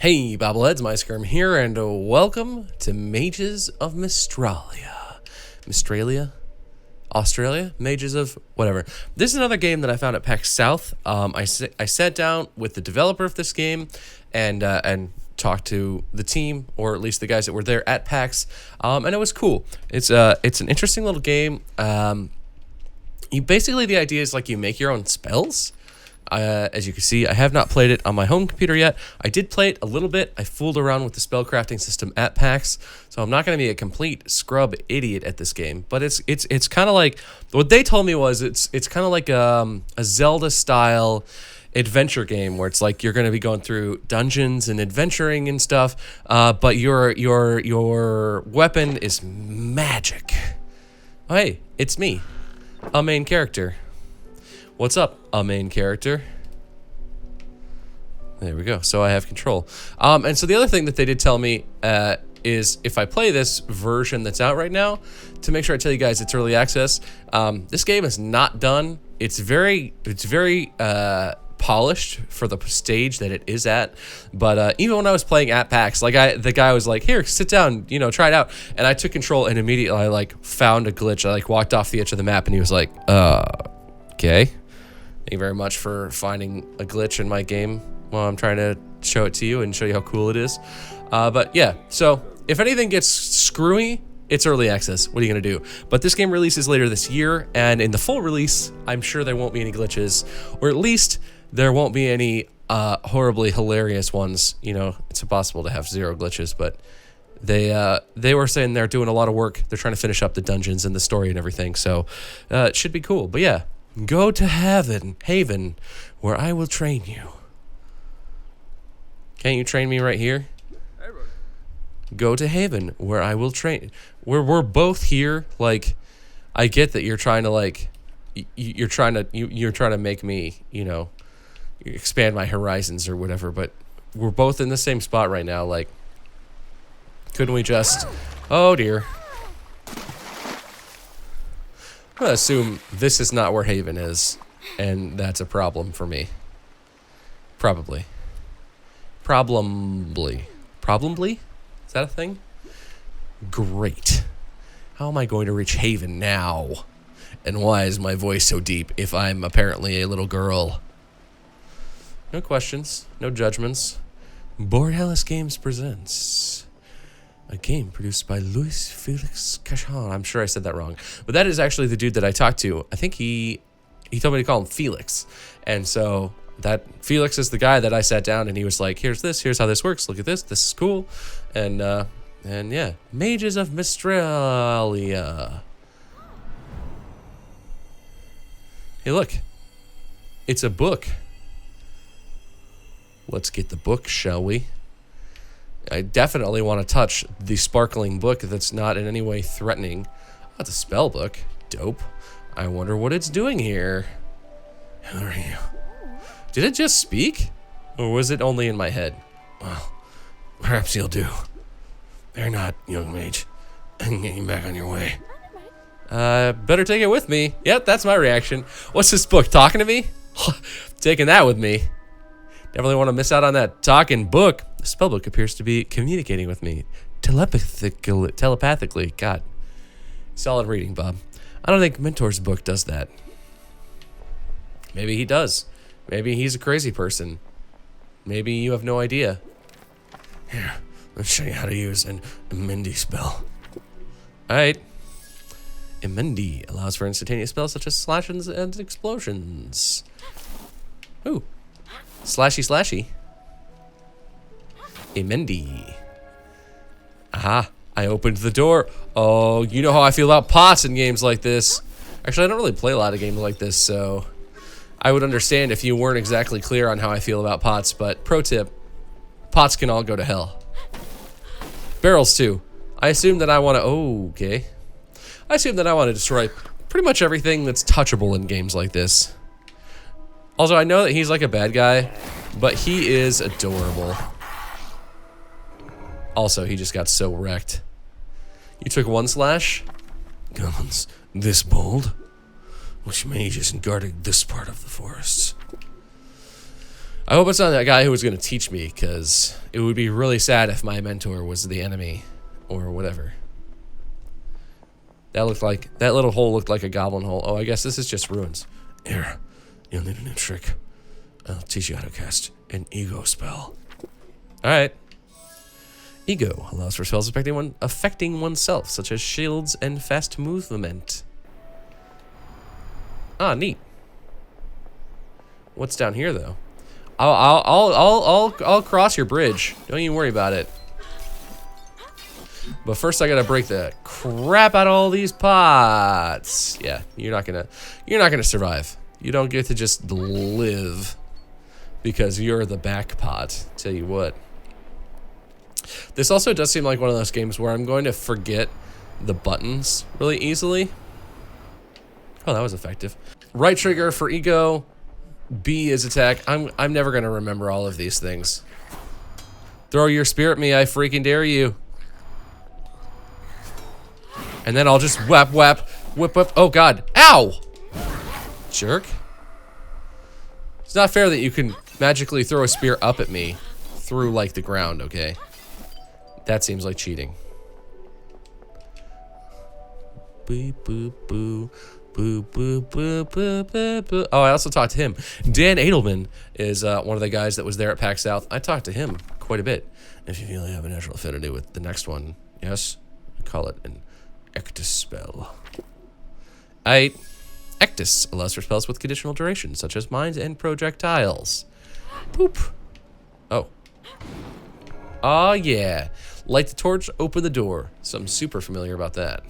Hey, bobbleheads, Myskarum here, and welcome to Mages of Mystralia. Mystralia? Australia? Mages of whatever. This is another game that I found at PAX South. I sat down with the developer of this game and talked to the team, or at least the guys that were there at PAX, and it was cool. It's an interesting little game. The idea is like you make your own spells. As you can see, I have not played it on my home computer yet. I did play it a little bit. I fooled around with the spellcrafting system at PAX, so I'm not going to be a complete scrub idiot at this game. But it's kind of like what they told me was it's kind of like a Zelda style adventure game where it's like you're going to be going through dungeons and adventuring and stuff. But your weapon is magic. Oh, hey, it's me, a main character. What's up, a main character? There we go. So I have control. And so the other thing that they did tell me is if I play this version that's out right now, to make sure I tell you guys it's early access. This game is not done. It's very polished for the stage that it is at. But even when I was playing at PAX, the guy was like, "Here, sit down, try it out." And I took control, and immediately I found a glitch. I walked off the edge of the map, and he was like, "Okay. Thank you very much for finding a glitch in my game while I'm trying to show it to you and show you how cool it is." But yeah, so if anything gets screwy, it's early access. What are you going to do? But this game releases later this year, and in the full release, I'm sure there won't be any glitches, or at least there won't be any horribly hilarious ones. It's impossible to have zero glitches, but they were saying they're doing a lot of work. They're trying to finish up the dungeons and the story and everything, so it should be cool. But yeah. Go to Haven, where I will train you. Can't you train me right here? Go to Haven, where I will train. We're both here. I get that you're trying to you're trying to make me, expand my horizons or whatever. But we're both in the same spot right now. Couldn't we just? Oh dear. I'm going to assume this is not where Haven is, and that's a problem for me. Probably. Is that a thing? Great. How am I going to reach Haven now? And why is my voice so deep if I'm apparently a little girl? No questions, no judgments. Borealis Games presents a game produced by Louis Felix Cachan. I'm sure I said that wrong. But that is actually the dude that I talked to. I think he told me to call him Felix. And so that Felix is the guy that I sat down and he was like, here's how this works. Look at this. This is cool. And yeah. Mages of Mystralia. Hey, look. It's a book. Let's get the book, shall we? I definitely want to touch the sparkling book that's not in any way threatening. That's a spell book. Dope. I wonder what it's doing here. Who are you? Did it just speak? Or was it only in my head? Well, perhaps you'll do. Fear not, young mage. I can get you back on your way. Better take it with me. Yep, that's my reaction. What's this book, talking to me? Taking that with me. Definitely want to miss out on that talking book. The spellbook appears to be communicating with me telepathically. God. Solid reading, Bob. I don't think Mentor's book does that. Maybe he does. Maybe he's a crazy person. Maybe you have no idea. Here, let's show you how to use an Amendi spell. Alright. Amendi allows for instantaneous spells such as slashes and explosions. Ooh. Slashy. Amendi. Aha. I opened the door. Oh, you know how I feel about pots in games like this. Actually, I don't really play a lot of games like this, so I would understand if you weren't exactly clear on how I feel about pots, but pro tip, pots can all go to hell. Barrels too. I assume that I want to... Oh, okay. I assume that I want to destroy pretty much everything that's touchable in games like this. Also, I know that he's like a bad guy, but he is adorable. Also, he just got so wrecked. You took one slash? Goblins this bold? Which mages guarded this part of the forests? I hope it's not that guy who was going to teach me, because it would be really sad if my mentor was the enemy or whatever. That little hole looked like a goblin hole. Oh, I guess this is just ruins. Here, you'll need a new trick. I'll teach you how to cast an ego spell. All right. Ego allows for spells affecting oneself, such as shields and fast movement. Ah, neat. What's down here, though? I'll cross your bridge. Don't even worry about it. But first, I gotta break the crap out of all these pots. Yeah, you're not gonna survive. You don't get to just live because you're the back pot. Tell you what. This also does seem like one of those games where I'm going to forget the buttons really easily. Oh, that was effective. Right trigger for ego. B is attack. I'm never gonna remember all of these things. Throw your spear at me, I freaking dare you. And then I'll just whip. Oh god. Ow! Jerk. It's not fair that you can magically throw a spear up at me through like the ground, okay? That seems like cheating. Boo boo boo. Boo, boo, boo, boo, boo, boo. Oh, I also talked to him. Dan Edelman is one of the guys that was there at PAX South. I talked to him quite a bit. If you feel you have a natural affinity with the next one, yes, call it an Ectus spell. Ectus allows for spells with conditional duration, such as mines and projectiles. Poop. Oh. Oh, yeah. Light the torch, open the door. Something super familiar about that.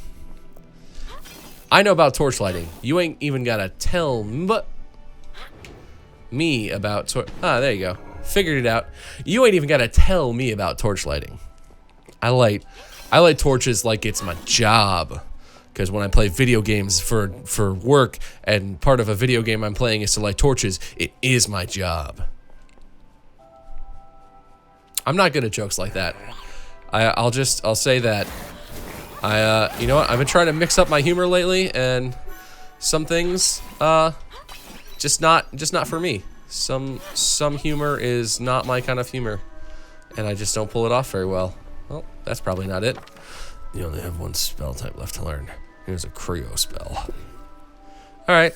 I know about torch lighting. You ain't even gotta tell me about ah, there you go. Figured it out. You ain't even gotta tell me about torch lighting. I light torches like it's my job. Because when I play video games for work, and part of a video game I'm playing is to light torches, it is my job. I'm not good at jokes like that. I'll say that. You know what? I've been trying to mix up my humor lately, and some things, just not for me. Some humor is not my kind of humor, and I just don't pull it off very well. Well, that's probably not it. You only have one spell type left to learn. Here's a Creo spell. All right,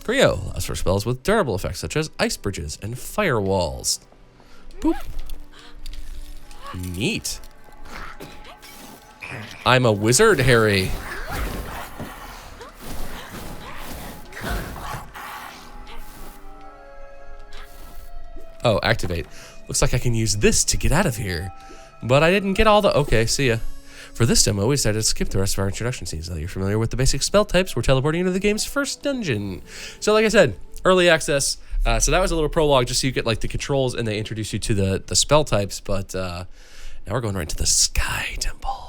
Creo allows for spells with durable effects such as ice bridges and firewalls. Boop. Neat. I'm a wizard, Harry. Oh, activate. Looks like I can use this to get out of here. But I didn't get all the... Okay, see ya. For this demo, we decided to skip the rest of our introduction scenes. Now you're familiar with the basic spell types, we're teleporting into the game's first dungeon. So like I said, early access. So that was a little prologue just so you get like the controls and they introduce you to the spell types. But now we're going right into the Sky Temple.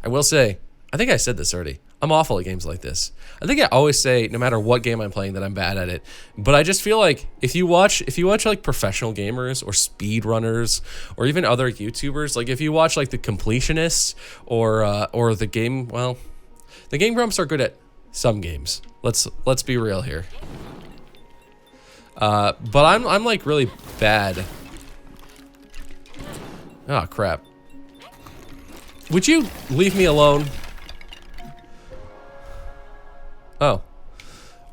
I will say, I think I said this already. I'm awful at games like this. I think I always say, no matter what game I'm playing, that I'm bad at it. But I just feel like if you watch like professional gamers or speedrunners or even other YouTubers, like if you watch like the completionists or the game, well, the Game Grumps are good at some games. Let's be real here. But I'm like really bad. Oh crap. Would you leave me alone? Oh.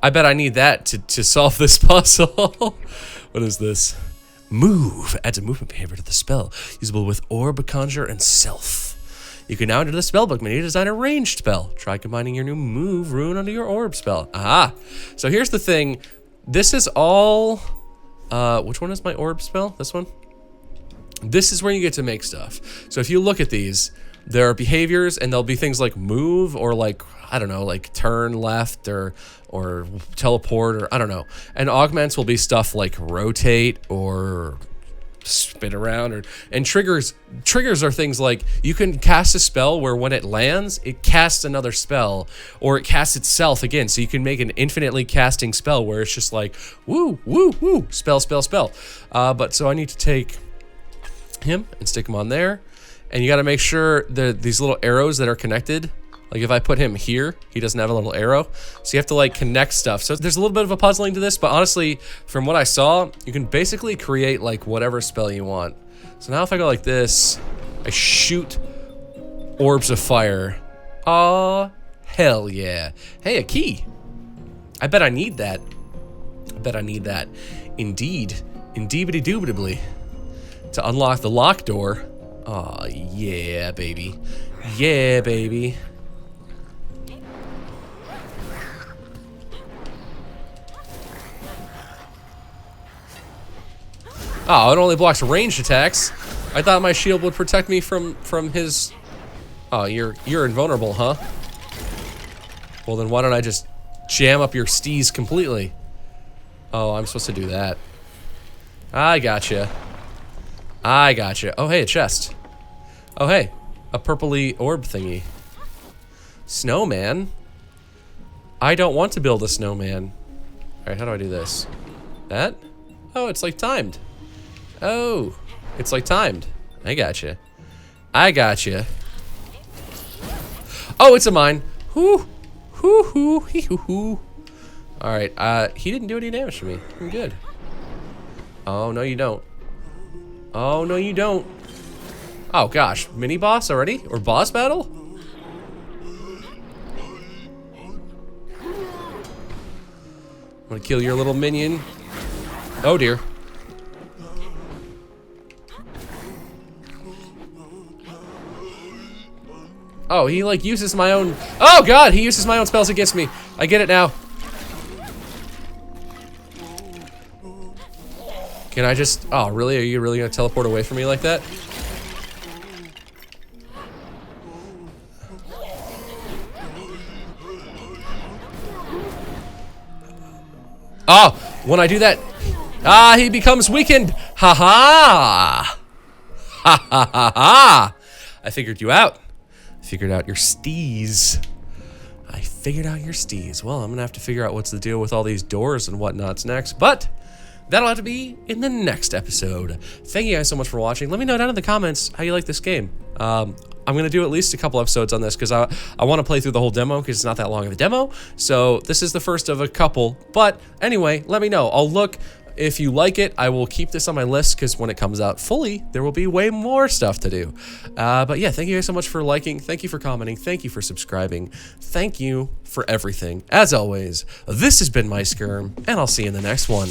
I bet I need that to solve this puzzle. What is this? Move. Adds a movement behavior to the spell. Usable with Orb, Conjure, and Self. You can now enter the spellbook menu to design a ranged spell. Try combining your new move rune onto your Orb spell. Aha. So here's the thing. This is all... which one is my Orb spell? This one? This is where you get to make stuff. So if you look at these... There are behaviors, and there'll be things like move or like, I don't know, like turn left or teleport or I don't know. And augments will be stuff like rotate or spin around and triggers. Triggers are things like you can cast a spell where when it lands, it casts another spell or it casts itself again. So you can make an infinitely casting spell where it's just like woo, woo, woo, spell, spell, spell. But so I need to take him and stick him on there. And you got to make sure that these little arrows that are connected Like if I put him here, he doesn't have a little arrow. So you have to like connect stuff. So there's a little bit of a puzzling to this, but honestly, from what I saw, you can basically create like whatever spell you want. So now if I go like this, I shoot orbs of fire. Aw, hell yeah. Hey, a key. I bet I need that. I bet I need that. Indeed. Indubitably. To unlock the lock door. Aw, yeah, baby. Yeah, baby. Oh, it only blocks ranged attacks. I thought my shield would protect me from his... Oh, you're invulnerable, huh? Well, then why don't I just jam up your steez completely? Oh, I'm supposed to do that. I gotcha. I gotcha. Oh, hey, a chest. Oh, hey, a purpley orb thingy. Snowman? I don't want to build a snowman. All right, how do I do this? That? Oh, it's like timed. Oh, it's like timed. I gotcha. I gotcha. Oh, it's a mine. Hoo, hoo, hoo, hee, hoo, hoo. All right, he didn't do any damage to me. I'm good. Oh, no, you don't. Oh, no, you don't. Oh, gosh. Mini boss already? Or boss battle? I'm gonna kill your little minion. Oh, dear. Oh, he like uses my own... Oh, God, he uses my own spells against me. I get it now. Can I just... Oh, really? Are you really gonna teleport away from me like that? Oh, when I do that... Ah, he becomes weakened. Ha ha. Ha ha ha ha. I figured you out. I figured out your steez. I figured out your steez. Well, I'm gonna have to figure out what's the deal with all these doors and whatnots next, but that'll have to be in the next episode. Thank you guys so much for watching. Let me know down in the comments how you like this game. I'm gonna do at least a couple episodes on this because I want to play through the whole demo because it's not that long of a demo. So this is the first of a couple. But anyway, let me know. I'll look. If you like it, I will keep this on my list because when it comes out fully, there will be way more stuff to do. But yeah, thank you guys so much for liking. Thank you for commenting. Thank you for subscribing. Thank you for everything. As always, this has been Myskarum, and I'll see you in the next one.